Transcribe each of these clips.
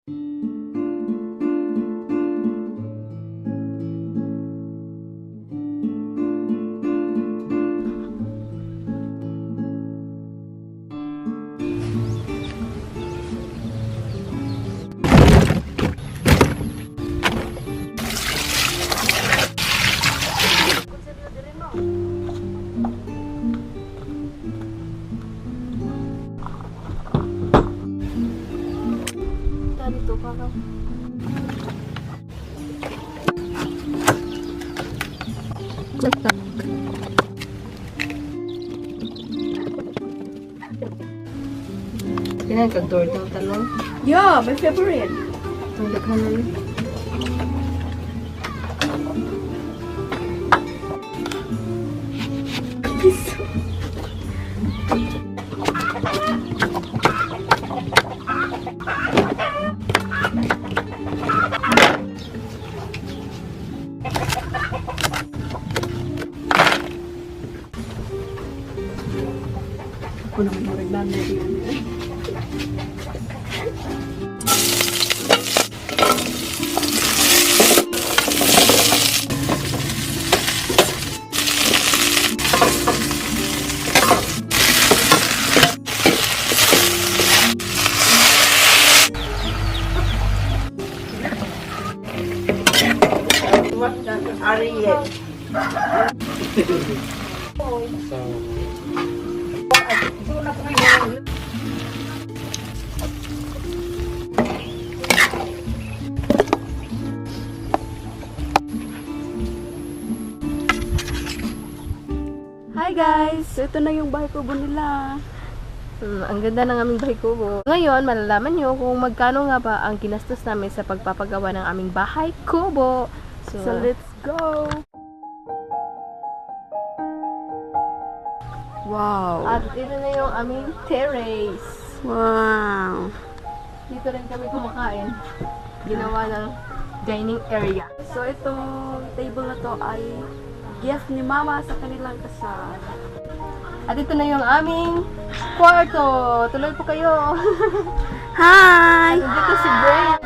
Dito ka lang. Kailan kag-door ng tanong? Yeah, my favorite. Itong daghan na yun. Ako naman yung nagmamay yun. Ariel. Hi guys! So ito na yung bahay kubo nila. Ang ganda ng aming bahay kubo. Ngayon, malalaman nyo kung magkano nga ba ang ginastos namin sa pagpapagawa ng aming bahay kubo. So let's go! Wow! At ito na yung aming terrace. Wow! Dito rin kami kumakain. Ginawa ng dining area. So itong table na to ay gift ni Mama sa kanilang kasal. At ito na yung aming kwarto. Tuloy po kayo. Hi! Nandito si Brea.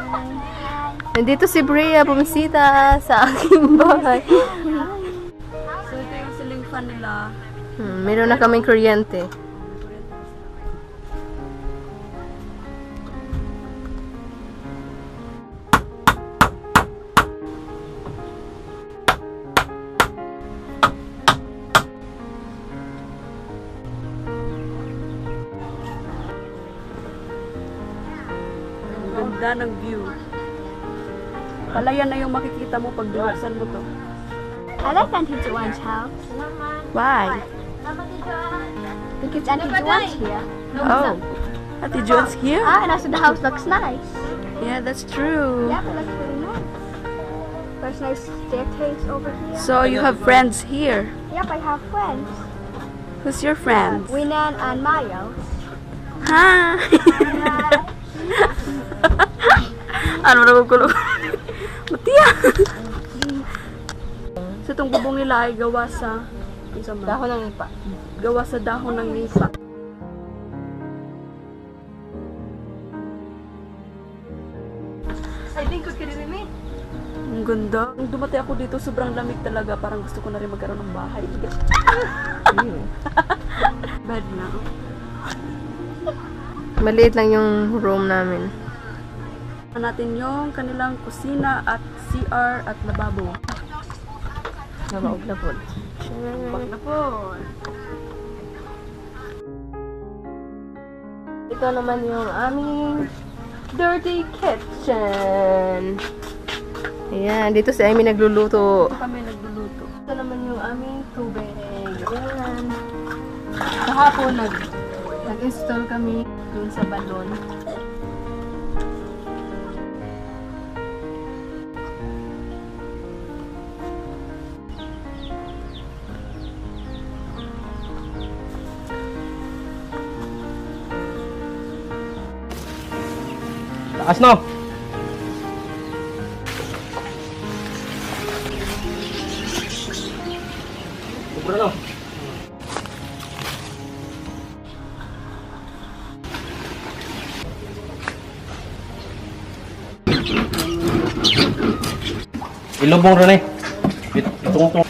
Nandito si Brea bumisita sa aking bahay. So ito yung ceiling fan nila. Meron na kaming kuryente. Ganda ng view. Palayan na yung makikita mo pag binuksan mo to. I like Auntie Joanne's house. Why? Because Auntie Joanne's here. Oh. Ate Joan's here? Ah, and also the house looks nice. Yeah, that's true. Yeah, it looks really nice. There's nice staircase over here. So you have friends here. Yep, I have friends. Who's your friends? Winan and Mayo. Hi! Ano na kukulong? Matiya! So itong bubong nila ay gawa sa Dahon ng ipa. gawa sa dahon ng nipa. I think we can remain. Ang ganda. Nung dumatay ako dito, sobrang lamig talaga. Parang gusto ko na rin magkaroon ng bahay. Bed na. Maliit lang yung room namin. Natin yung kanilang kusina at CR at lababo. Nabaog na po. Bak na po. Ito naman yung aming dirty kitchen. Ayan, dito si Amy nagluluto. Ito kami nagluluto. Ito naman yung aming tubig. Ayan. Kahapon nag-install kami dun sa balon. Taas no. Sobra no. Ilubong rin eh. Itong.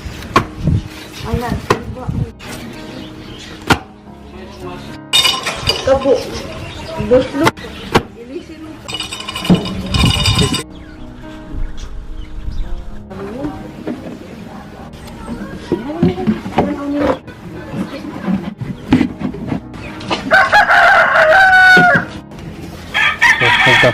Kabo. Buslo. Ito.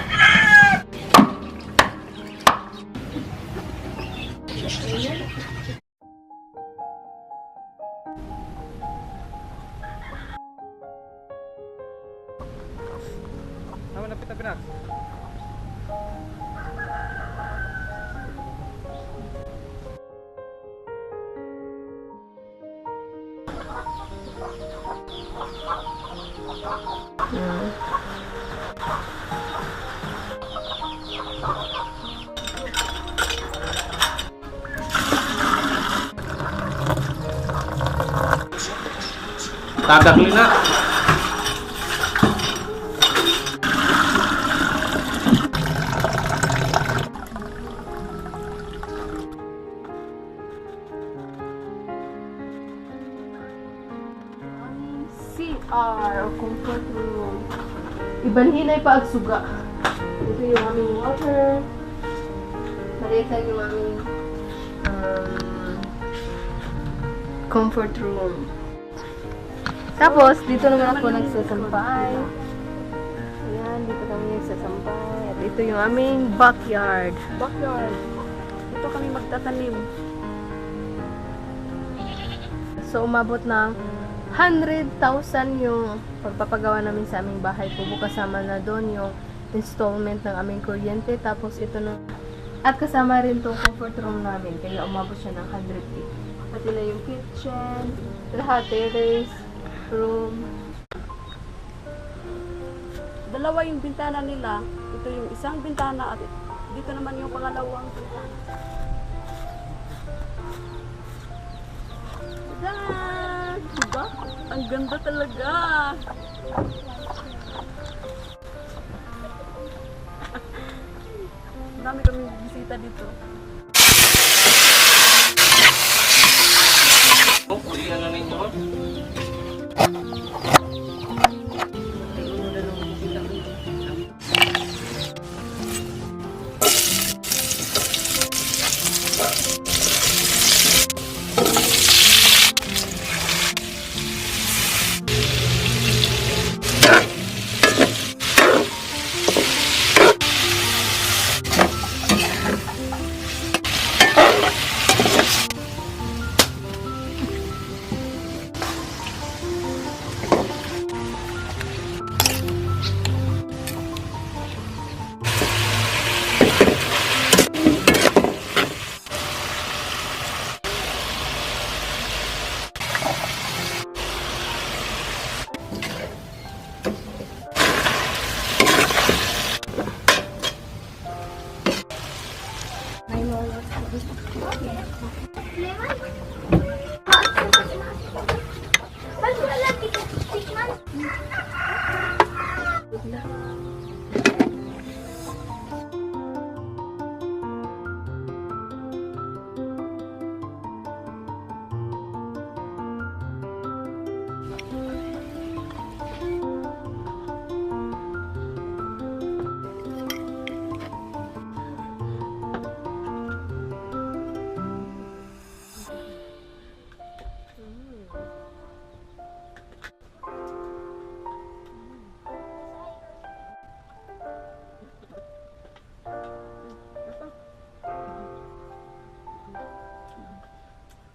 Tama na pita. Tadakli na. CR, comfort room. Ibanhinay pa ang suga. Ito yung aming water. Maliit lang yung aming comfort room. Tapos, dito naman ako nagsasampay. Ayan, dito kami nagsasampay. At ito yung aming backyard. Backyard. Dito kami magtatanim. So, umabot ng 100,000 yung pagpapagawa namin sa aming bahay kubo. Kasama na doon yung installment ng aming kuryente. Tapos, ito na. At kasama rin itong comfort room namin. Kaya umabot siya ng 100K. Pati na yung kitchen, lahat, terrace, room. Dalawa yung bintana nila. Ito yung isang bintana at dito naman yung pangalawang bintana. Tada! Diba? Ang ganda talaga! Marami kami bisita dito. Kulihan na ninyo.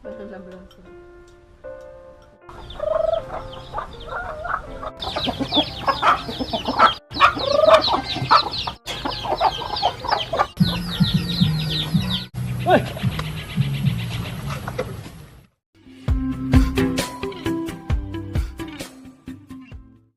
Basta lang sila.